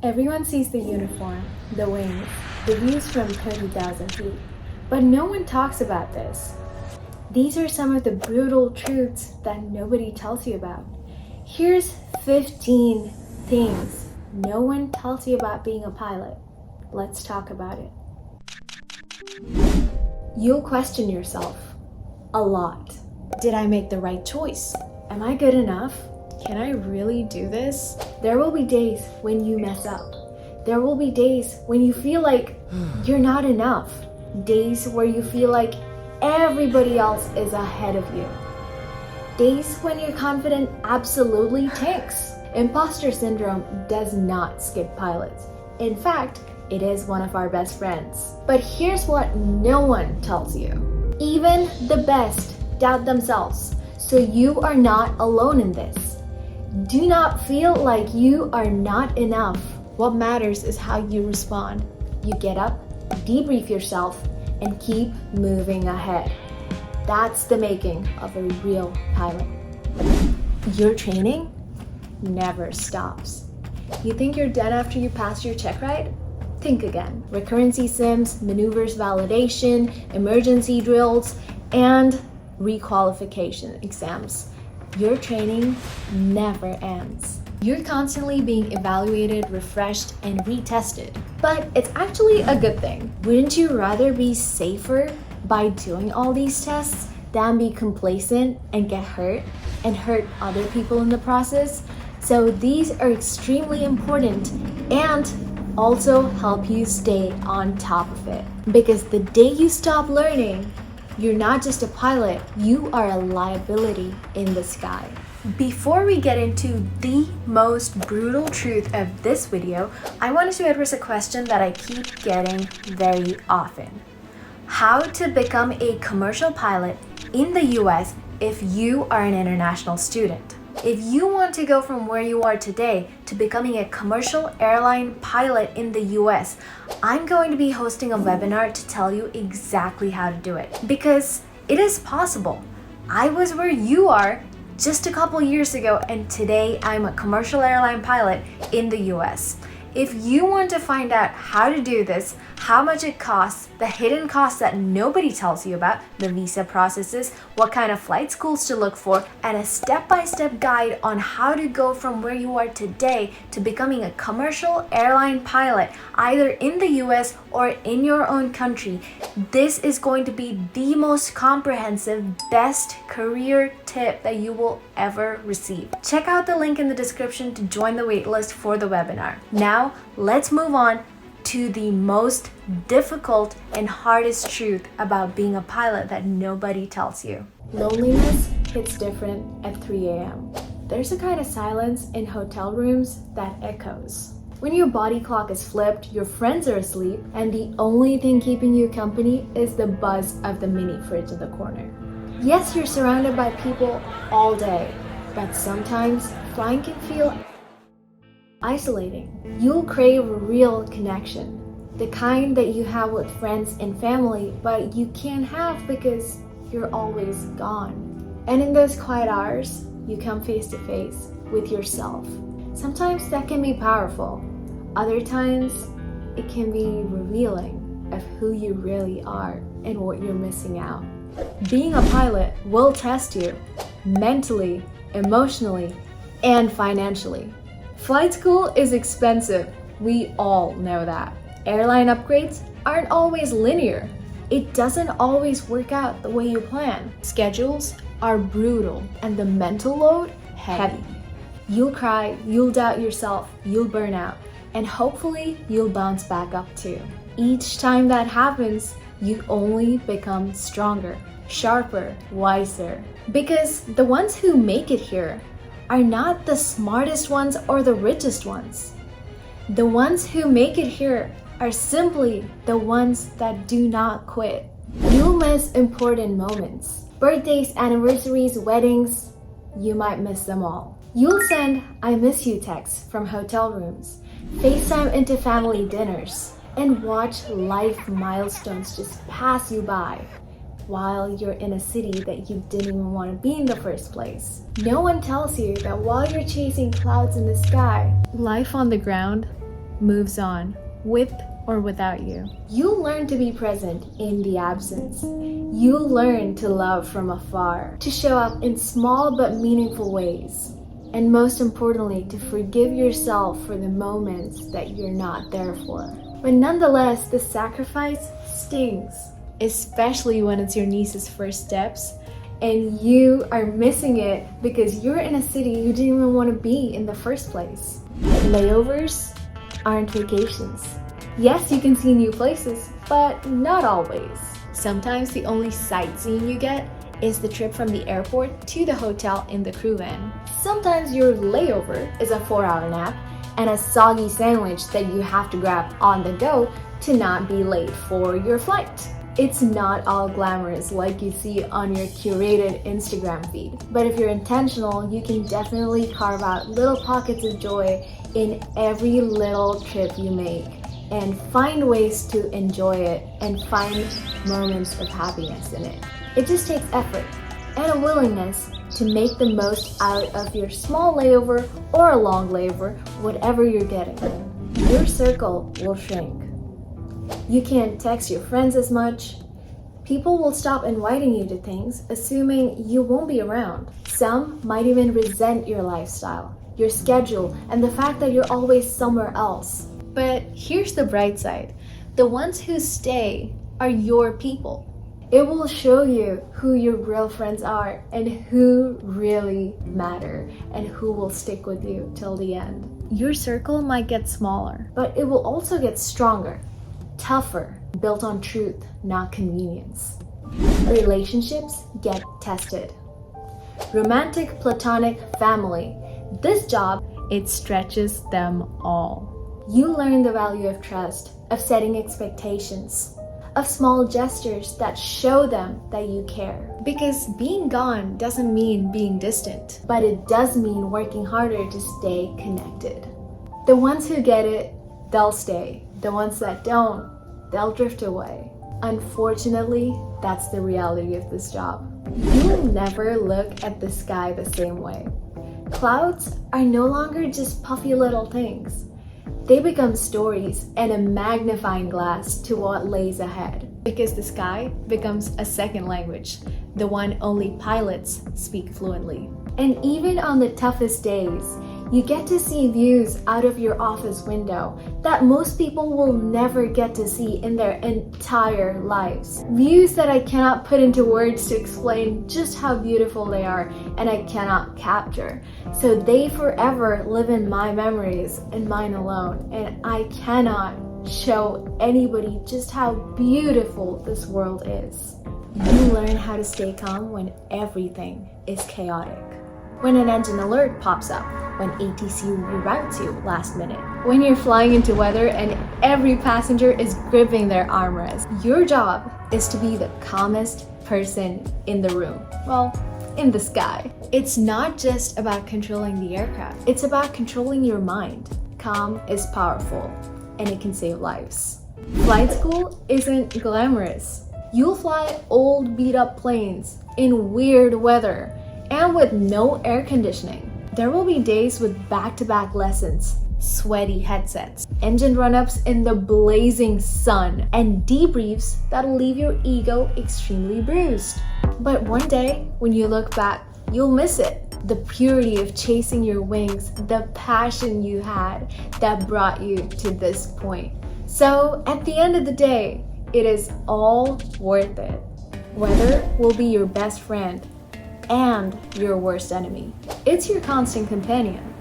Everyone sees the uniform, the wings, the views from 30,000 feet, but no one talks about this. These are some of the brutal truths that nobody tells you about. Here's 15 things no one tells you about being a pilot. Let's talk about it. You'll question yourself a lot. Did I make the right choice? Am I good enough? Can I really do this? There will be days when you mess up. There will be days when you feel like you're not enough. Days where you feel like everybody else is ahead of you. Days when your confidence absolutely tanks. Imposter syndrome does not skip pilots. In fact, it is one of our best friends. But here's what no one tells you. Even the best doubt themselves, so you are not alone in this. Do not feel like you are not enough. What matters is how you respond. You get up, debrief yourself, and keep moving ahead. That's the making of a real pilot. Your training never stops. You think you're done after you pass your check ride? Think again. Recurrency sims, maneuvers validation, emergency drills, and requalification exams. Your training never ends. You're constantly being evaluated, refreshed, and retested. But it's actually a good thing. Wouldn't you rather be safer by doing all these tests than be complacent and get hurt and hurt other people in the process? So these are extremely important and also help you stay on top of it. Because the day you stop learning, you're not just a pilot, you are a liability in the sky. Before we get into the most brutal truth of this video, I wanted to address a question that I keep getting very often. How to become a commercial pilot in the US if you are an international student? If you want to go from where you are today to becoming a commercial airline pilot in the US, I'm going to be hosting a webinar to tell you exactly how to do it. Because it is possible. I was where you are just a couple years ago, and today I'm a commercial airline pilot in the US. If you want to find out how to do this, how much it costs, the hidden costs that nobody tells you about, the visa processes, what kind of flight schools to look for, and a step-by-step guide on how to go from where you are today to becoming a commercial airline pilot, either in the US or in your own country, this is going to be the most comprehensive, best career tip that you will ever receive. Check out the link in the description to join the waitlist for the webinar. Now, let's move on to the most difficult and hardest truth about being a pilot that nobody tells you. Loneliness hits different at 3 a.m. There's a kind of silence in hotel rooms that echoes. When your body clock is flipped, your friends are asleep, and the only thing keeping you company is the buzz of the mini fridge in the corner. Yes, you're surrounded by people all day, but sometimes flying can feel isolating. You'll crave a real connection, the kind that you have with friends and family, but you can't have because you're always gone. And in those quiet hours, you come face to face with yourself. Sometimes that can be powerful. Other times, it can be revealing of who you really are and what you're missing out. Being a pilot will test you mentally, emotionally, and financially. Flight school is expensive. We all know that. Airline upgrades aren't always linear. It doesn't always work out the way you plan. Schedules are brutal and the mental load heavy. You'll cry, you'll doubt yourself, you'll burn out, and hopefully you'll bounce back up too. Each time that happens, you only become stronger, sharper, wiser. Because the ones who make it here are not the smartest ones or the richest ones. The ones who make it here are simply the ones that do not quit. You'll miss important moments. Birthdays, anniversaries, weddings, you might miss them all. You'll send "I miss you" texts from hotel rooms, FaceTime into family dinners, and watch life milestones just pass you by while you're in a city that you didn't even want to be in the first place. No one tells you that while you're chasing clouds in the sky, life on the ground moves on, with or without you. You'll learn to be present in the absence. You'll learn to love from afar, to show up in small but meaningful ways. And most importantly, to forgive yourself for the moments that you're not there for. But nonetheless, the sacrifice stings, especially when it's your niece's first steps and you are missing it because you're in a city you didn't even want to be in the first place. Layovers aren't vacations. Yes, you can see new places, but not always. Sometimes the only sightseeing you get is the trip from the airport to the hotel in the crew van. Sometimes your layover is a 4-hour nap and a soggy sandwich that you have to grab on the go to not be late for your flight. It's not all glamorous like you see on your curated Instagram feed. But if you're intentional, you can definitely carve out little pockets of joy in every little trip you make and find ways to enjoy it and find moments of happiness in it. It just takes effort and a willingness to make the most out of your small layover or a long layover, whatever you're getting. Your circle will shrink. You can't text your friends as much. People will stop inviting you to things, assuming you won't be around. Some might even resent your lifestyle, your schedule, and the fact that you're always somewhere else. But here's the bright side. The ones who stay are your people. It will show you who your real friends are and who really matter and who will stick with you till the end. Your circle might get smaller, but it will also get stronger, tougher, built on truth, not convenience. Relationships get tested. Romantic, platonic, family. This job, it stretches them all. You learn the value of trust, of setting expectations, of small gestures that show them that you care. Because being gone doesn't mean being distant, but it does mean working harder to stay connected. The ones who get it, they'll stay. The ones that don't, they'll drift away. Unfortunately, that's the reality of this job. You'll never look at the sky the same way. Clouds are no longer just puffy little things. They become stories and a magnifying glass to what lays ahead. Because the sky becomes a second language, the one only pilots speak fluently. And even on the toughest days, you get to see views out of your office window that most people will never get to see in their entire lives. Views that I cannot put into words to explain just how beautiful they are and I cannot capture. So they forever live in my memories and mine alone, and I cannot show anybody just how beautiful this world is. You learn how to stay calm when everything is chaotic. When an engine alert pops up, when ATC reroutes you last minute, when you're flying into weather and every passenger is gripping their armrest. Your job is to be the calmest person in the room. Well, in the sky. It's not just about controlling the aircraft. It's about controlling your mind. Calm is powerful and it can save lives. Flight school isn't glamorous. You'll fly old beat up planes in weird weather and with no air conditioning. There will be days with back-to-back lessons, sweaty headsets, engine run-ups in the blazing sun, and debriefs that'll leave your ego extremely bruised. But one day, when you look back, you'll miss it. The purity of chasing your wings, the passion you had that brought you to this point. So, at the end of the day, it is all worth it. Weather will be your best friend and your worst enemy. It's your constant companion.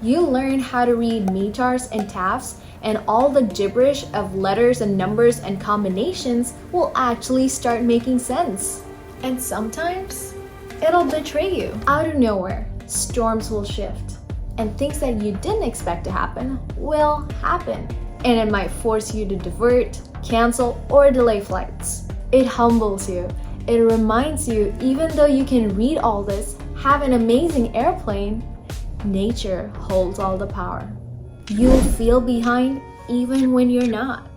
You learn how to read METARs and TAFs, and all the gibberish of letters and numbers and combinations will actually start making sense. And sometimes, it'll betray you. Out of nowhere, storms will shift, and things that you didn't expect to happen will happen. And it might force you to divert, cancel, or delay flights. It humbles you. It reminds you, even though you can read all this, have an amazing airplane, nature holds all the power. You'll feel behind even when you're not.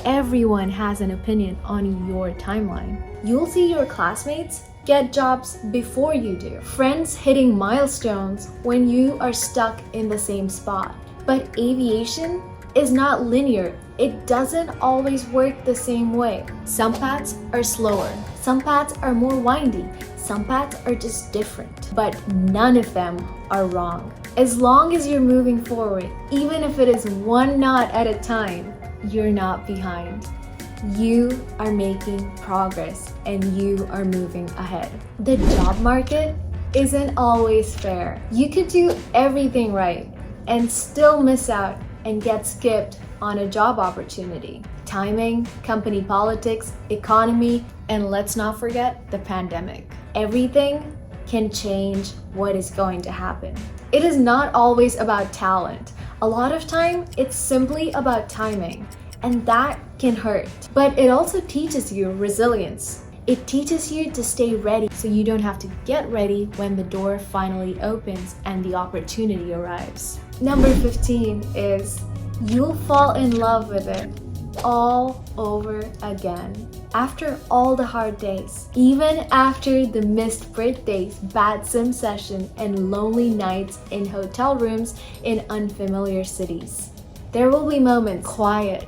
Everyone has an opinion on your timeline. You'll see your classmates get jobs before you do. Friends hitting milestones when you are stuck in the same spot. But aviation is not linear. It doesn't always work the same way. Some paths are slower, some paths are more windy, some paths are just different, but none of them are wrong. As long as you're moving forward, even if it is one knot at a time, you're not behind. You are making progress and you are moving ahead. The job market isn't always fair. You could do everything right and still miss out and get skipped on a job opportunity. Timing, company politics, economy, and let's not forget the pandemic. Everything can change what is going to happen. It is not always about talent. A lot of time, it's simply about timing, and that can hurt. But it also teaches you resilience. It teaches you to stay ready so you don't have to get ready when the door finally opens and the opportunity arrives. Number 15 is you'll fall in love with it all over again. After all the hard days, even after the missed birthdays, bad sim session, and lonely nights in hotel rooms in unfamiliar cities, there will be moments, quiet,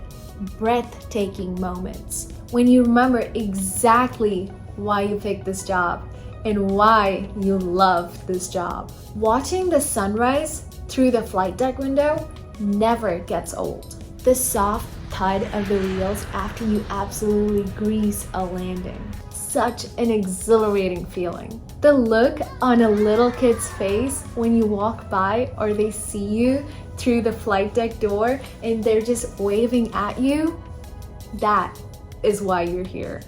breathtaking moments, when you remember exactly why you picked this job and why you love this job. Watching the sunrise through the flight deck window never gets old. The soft thud of the wheels after you absolutely grease a landing. Such an exhilarating feeling. The look on a little kid's face when you walk by or they see you through the flight deck door and they're just waving at you, that is why you're here.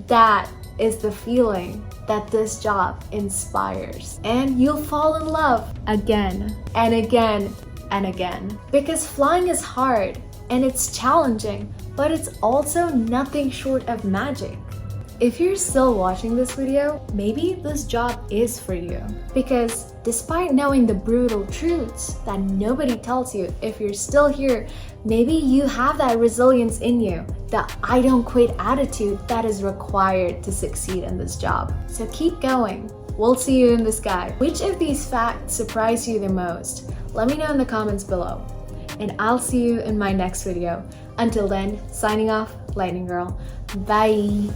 That is the feeling that this job inspires. And you'll fall in love again and again and again. Because flying is hard and it's challenging, but it's also nothing short of magic. If you're still watching this video, maybe this job is for you. Because despite knowing the brutal truths that nobody tells you, if you're still here, maybe you have that resilience in you, the I don't quit attitude that is required to succeed in this job. So keep going. We'll see you in the sky. Which of these facts surprised you the most? Let me know in the comments below. And I'll see you in my next video. Until then, signing off, Lightning Girl. Bye.